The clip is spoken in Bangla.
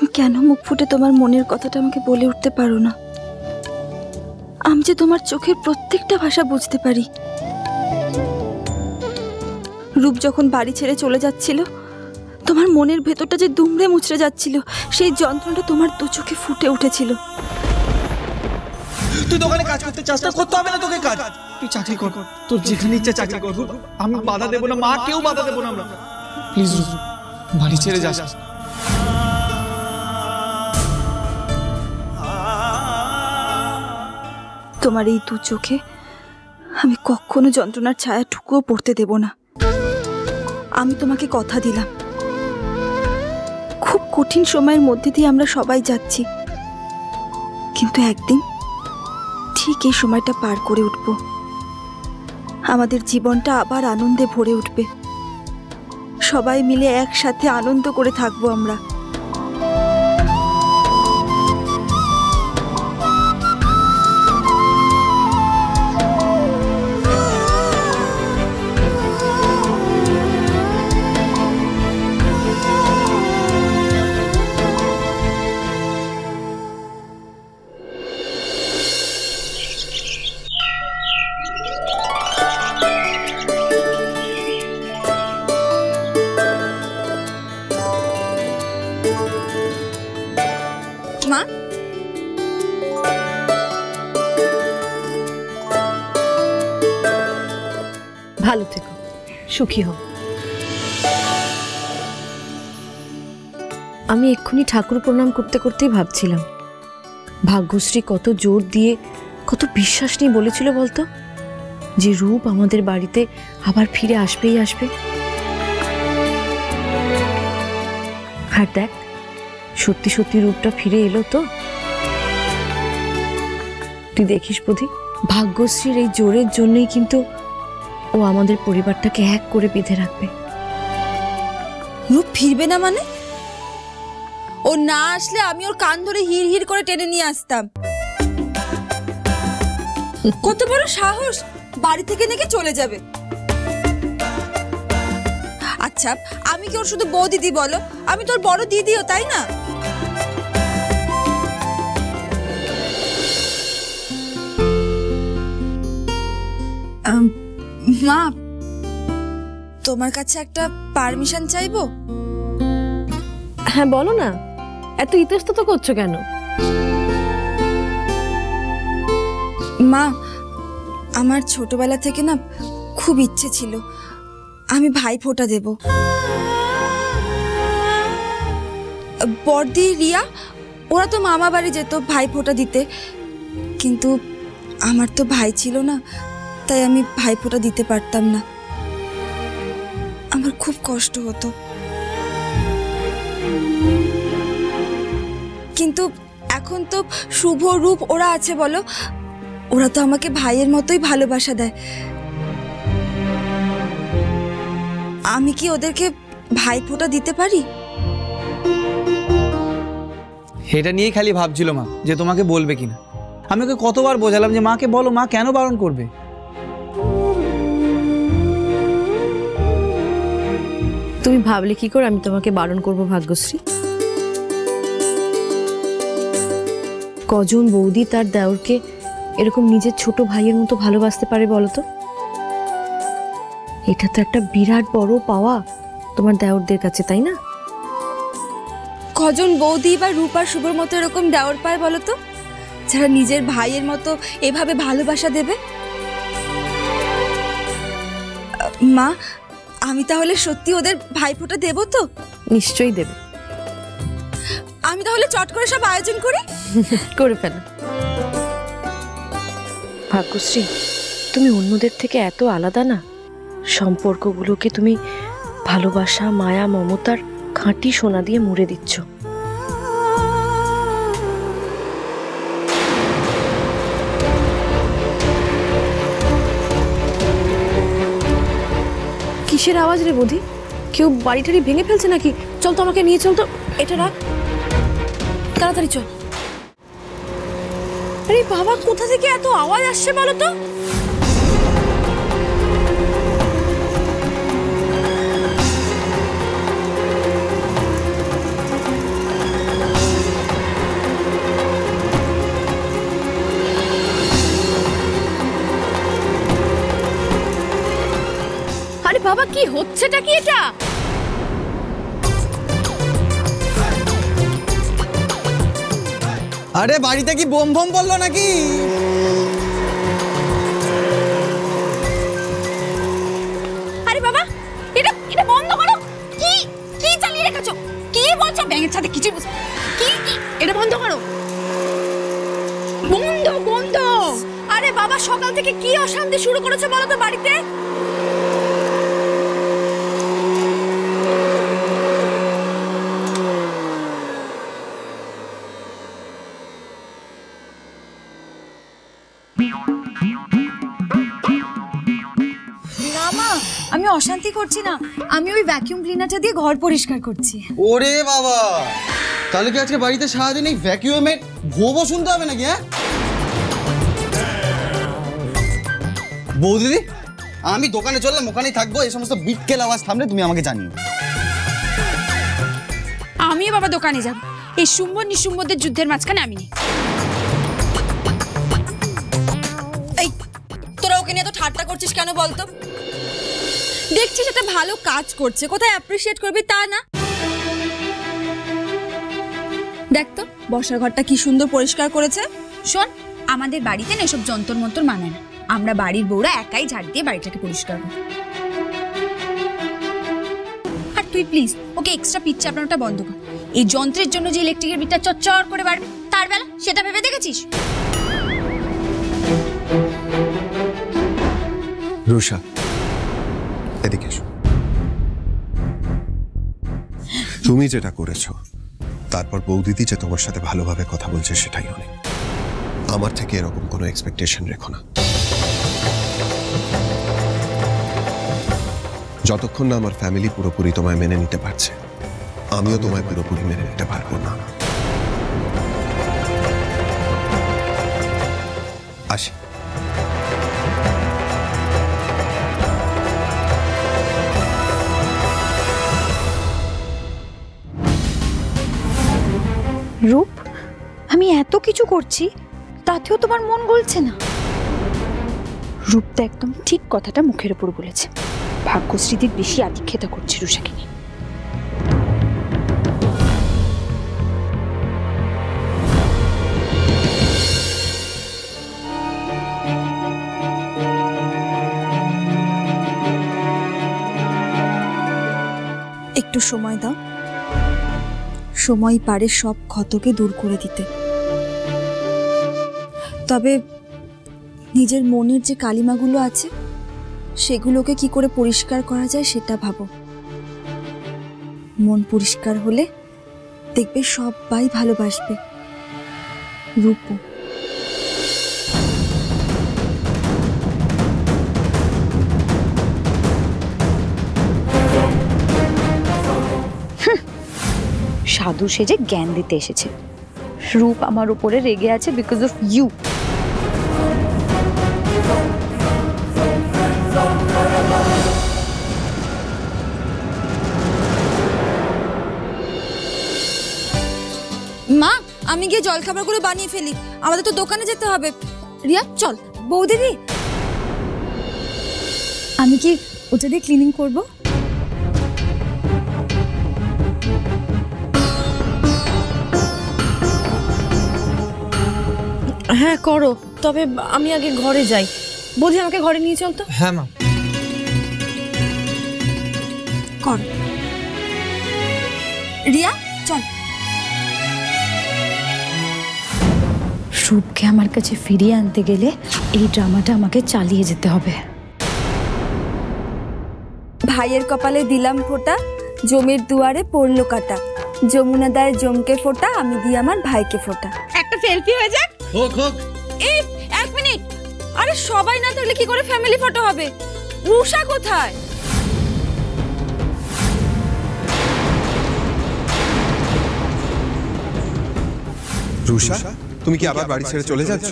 তুমি কেন মুখ ফুটে তোমার মনের কথাটা আমাকে বলে উঠতে পারো না? আমি যে তোমার চোখের প্রত্যেকটা ভাষা বুঝতে পারি। রূপ যখন বাড়ি ছেড়ে চলে যাচ্ছিল, তোমার মনের ভেতরটা যে দুমড়ে মুচড়ে যাচ্ছিল, সেই যন্ত্রণাটা তোমার দু চোখে ফুটে উঠেছিল। তুই দোকানে কাজ করতে চাস না, করতে হবে না তোকে কাজ। তুই চাকরি কর, তোর যেখানে ইচ্ছা চাকরি কর। আমি বাধা দেবো না, মা কেউ বাধা দেবো না আমরা। প্লিজ বাড়ি ছেড়ে যাস। তোমার এই দু চোখে আমি কখনো যন্ত্রণার ছায়া টুকুও পড়তে দেব না। আমি তোমাকে কথা দিলাম, খুব কঠিন সময়ের মধ্যে দিয়ে আমরা সবাই যাচ্ছি, কিন্তু একদিন ঠিক এই সময়টা পার করে উঠব। আমাদের জীবনটা আবার আনন্দে ভরে উঠবে। সবাই মিলে একসাথে আনন্দ করে থাকবো আমরা। মা, ভালো থেকো, সুখী হও। আমি এক্ষুনি ঠাকুর প্রণাম করতে করতেই ভাবছিলাম, ভাগ্যশ্রী কত জোর দিয়ে, কত বিশ্বাস নিয়ে বলেছিল বলতো, যে রূপ আমাদের বাড়িতে আবার ফিরে আসবেই আসবে। আর দেখ, সত্যি সত্যি রূপটা ফিরে এলো তো। তুই দেখিস বুধি, ভাগ্যশ্রীর এই জোরের জন্যই কিন্তু ও আমাদের পরিবারটাকে এক করে বেঁধে রাখবে। রূপ ফিরবে না মানে? ও না আসলে আমি ওর কান ধরে হির হির করে টেনে নিয়ে আসতাম। কত বড় সাহস, বাড়ি থেকে নাকি চলে যাবে। আচ্ছা, আমি কি ওর শুধু বউ দিদি বলো? আমি তোর বড় দিদিও, তাই না? মা, তোমার কাছে একটা পারমিশন চাইবো। হ্যাঁ বলো না, এত ইতস্তত করছো কেন? মা, আমার ছোটবেলা থেকে না খুব ইচ্ছে ছিল আমি ভাইফোঁটা দেব। বড়দি রিয়া ওরা তো মামা বাড়ি যেত ভাইফোঁটা দিতে, কিন্তু আমার তো ভাই ছিল না, তাই আমি ভাইফোঁটা দিতে পারতাম না। আমার খুব কষ্ট হতো। কিন্তু এখন তো শুভ রূপ ওরা আছে বলো, ওরা তো আমাকে ভাইয়ের মতোই ভালোবাসা দেয়। আমি কি ওদেরকে ভাইফোঁটা দিতে পারি? এটা নিয়েই খালি ভাবছিল মা, যে তোমাকে বলবে কিনা। আমি ওকে কতবার বোঝালাম যে মাকে বলো, মা কেন বারণ করবে। তুমি ভাবলে কি করে আমি তোমাকে বারণ করব ভাগ্যশ্রী? কজন বৌদি তার দেওরকে এরকম নিজের ছোট ভাইয়ের মতো ভালোবাসতে পারে বলো তো? এটা তো একটা বিরাট বড় পাওয়া তোমার দেওরদের কাছে, তাই না? কজন বৌদি বা রূপার শুভর মতো এরকম দেওর পায় বলো তো, যারা নিজের ভাইয়ের মতো এভাবে ভালোবাসা দেবে? মা, আমি তাহলে সত্যি ওদের ভাইফোঁটা দেব তো? নিশ্চয়ই দেবে। আমি তাহলে চট করে সব আয়োজন করি। করে ফেলো। ভাগ্যশ্রী, তুমি অন্যদের থেকে এত আলাদা না। সম্পর্কগুলোকে তুমি ভালোবাসা, মায়া, মমতার খাঁটি সোনা দিয়ে মুড়ে দিচ্ছ। কিসের আওয়াজ রে বৌদি? কেউ বাড়িটারি ভেঙে ফেলছে নাকি? চল তো, আমাকে নিয়ে চল তো। এটা রাখ, তাড়াতাড়ি চল। আরে বাবা, কোথা থেকে এত আওয়াজ আসছে বলো তো? কি হচ্ছেটা কি এটা? আরে বাড়িতে কি বোম বোম পড়লো নাকি? আরে বাবা, এটা এটা বন্ধ করো। কি কি চালিয়ে রেখেছো? কি বলছো? ব্যাঙের ছাদে কিছু কি এটা বন্ধ করো। বন্ধ বন্ধ। আরে বাবা, সকাল থেকে কি অশান্তি শুরু করেছে বলো তো বাড়িতে? না মা, আমি অশান্তি করছি না, আমি ওই ভ্যাকিউম ক্লিনারটা দিয়ে ঘর পরিষ্কার করছি। ওরে বাবা, তাহলে কি আজকে বাড়িতে সারাদিন এই ভ্যাকিউমের ভোবো শুনতে হবে নাকি? হ্যাঁ বৌদিদি, আমি দোকানে চললাম, ওখানেই থাকবো। এই সমস্ত বিটকেল আওয়াজ থামলে তুমি আমাকে জানিও। আমিও বাবা দোকানে যাব। এই শুম্ভ নিশুম্ভদের যুদ্ধের মাঝখানে আমি নেই। এই তোরা ওকে নিয়ে তো ঠাট্টা করছিস কেন বলতো? দেখছিস এটা ভালো কাজ করছে, কোথায় অ্যাপ্রিশিয়েট করবি তা না? দেখ তো বসার ঘরটা কি সুন্দর পরিষ্কার করেছে। শোন, আমাদের বাড়িতে না এসব যন্তর মন্তর মানে না। আমরা বাড়ির বউরা একাই ঝাড় দিয়ে বাড়িটাকে পরিষ্কার করি। আর তুই প্লিজ ওকে এক্সট্রা পিচ্ছে আপনারটা বন্ধ কর। এই যন্ত্রের জন্য যে ইলেকট্রিকের বিলটা চচ্চর করে বাড়বে তার বেলা সেটা ভেবে দেখেছিস? রুষা, এদিকে এসো। তুমি যেটা করেছো, তারপর বৌদিদি যে তোমার সাথে ভালোভাবে কথা বলছে সেটাই অনেক। আমার থেকে এরকম কোনো এক্সপেকটেশন রেখো না। যতক্ষণ না আমার ফ্যামিলি পুরোপুরি তোমায় মেনে নিতে পারছে, আমিও তোমায় পুরোপুরি মেনে নিতে পারবো না। আসি। রূপ, আমি এত কিছু করছি তাতেও তোমার মন গলছে না। রূপ তো একদম ঠিক কথাটা মুখের উপর বলেছে। ভাগ্যশ্রীদির বেশি আদিক্ষেতা করছে রুষাকে নিয়ে। একটু সময় দাও, সময় পারে সব ক্ষতকে দূর করে দিতে। তবে নিজের মনের যে কালিমাগুলো আছে সেগুলোকে কি করে পরিষ্কার করা যায় সেটা ভাবো। মন পরিষ্কার হলে দেখবে সবাই ভালোবাসবে। রূপু। সাধু সেজে জ্ঞান দিতে এসেছে। রূপ আমার উপরে রেগে আছে বিকজ অফ ইউ। মা, আমি গিয়ে জলখাবারগুলো বানিয়ে ফেলি, আমাদের তো দোকানে যেতে হবে। রিয়া চল। বৌদিদি, আমি কি ওটা দিয়ে ক্লিনিং করব? হ্যাঁ করো, তবে আমি আগে ঘরে যাই। বোধি আমাকে ঘরে নিয়ে চল তো। হ্যাঁ মা। কর। রিয়া চল। রূপকে আমার কাছে ফিরিয়ে আনতে গেলে এই ড্রামাটা আমাকে চালিয়ে যেতে হবে। ভাইয়ের কপালে দিলাম ফোঁটা, জমির দুয়ারে পড়লো কাটা। যমুনা দেয় জমকে ফোঁটা, আমি দিই আমার ভাইকে ফোঁটা। একটা সেলফি হয়ে যাক। হোক হোক। এই এক মিনিট, আরে সবাই না থাকলে কি করে ফ্যামিলি ফটো হবে? রুষা কোথায়? রুষা, তুমি কি আবার বাড়ি ছেড়ে চলে যাচ্ছ?